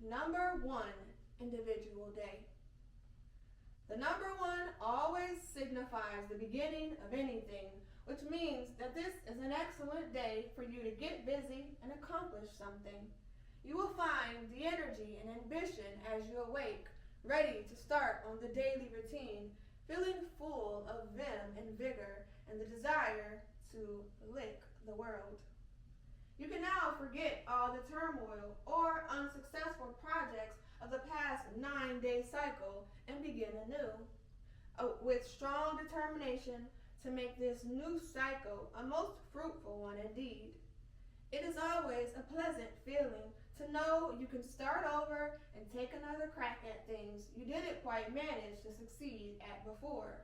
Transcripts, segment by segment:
Number 1, individual day. The number 1 always signifies the beginning of anything, which means that this is an excellent day for you to get busy and accomplish something. You will find the energy and ambition as you awake, ready to start on the daily routine, feeling full of vim and vigor and the desire to lick the world. You can now forget all the turmoil or unsuccessful projects of the past 9-day cycle and begin anew, with strong determination to make this new cycle a most fruitful one indeed. It is always a pleasant feeling to know you can start over and take another crack at things you didn't quite manage to succeed at before.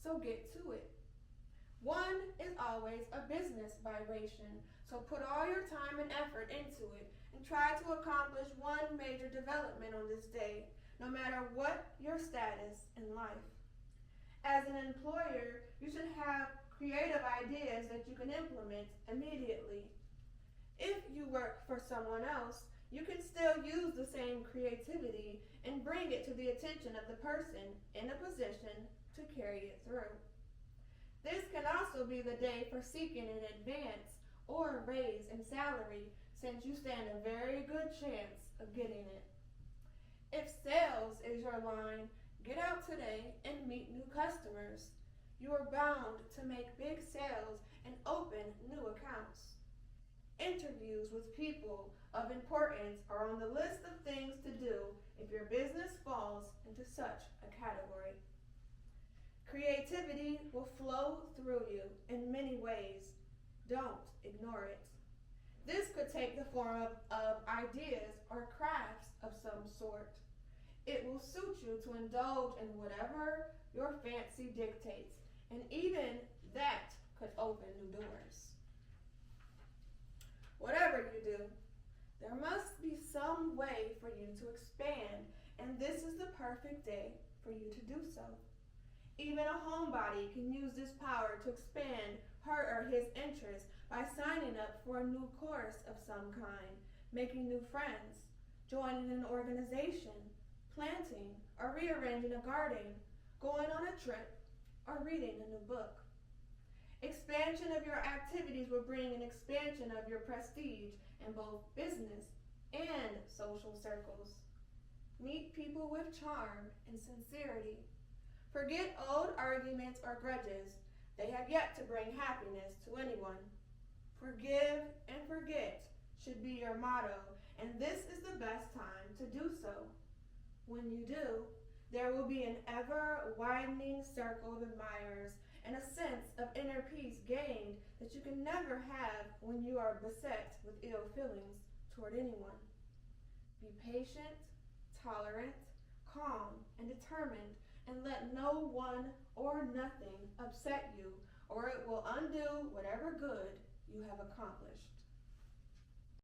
So get to it. 1 is always a business vibration, so put all your time and effort into it and try to accomplish one major development on this day, no matter what your status in life. As an employer, you should have creative ideas that you can implement immediately. If you work for someone else, you can still use the same creativity and bring it to the attention of the person in a position to carry it through. This can also be the day for seeking an advance or a raise in salary, since you stand a very good chance of getting it. If sales is your line, get out today and meet new customers. You are bound to make big sales and open new accounts. Interviews with people of importance are on the list of things to do if your business falls into such a category. Creativity will flow through you in many ways. Don't ignore it. This could take the form of ideas or crafts of some sort. It will suit you to indulge in whatever your fancy dictates, and even that could open new doors. Whatever you do, there must be some way for you to expand, and this is the perfect day for you to do so. Even a homebody can use this power to expand her or his interests by signing up for a new course of some kind, making new friends, joining an organization, planting or rearranging a garden, going on a trip, or reading a new book. Expansion of your activities will bring an expansion of your prestige in both business and social circles. Meet people with charm and sincerity. Forget old arguments or grudges. They have yet to bring happiness to anyone. Forgive and forget should be your motto, and this is the best time to do so. When you do, there will be an ever-widening circle of admirers and a sense of inner peace gained that you can never have when you are beset with ill feelings toward anyone. Be patient, tolerant, calm, and determined, and let no one or nothing upset you, or it will undo whatever good you have accomplished.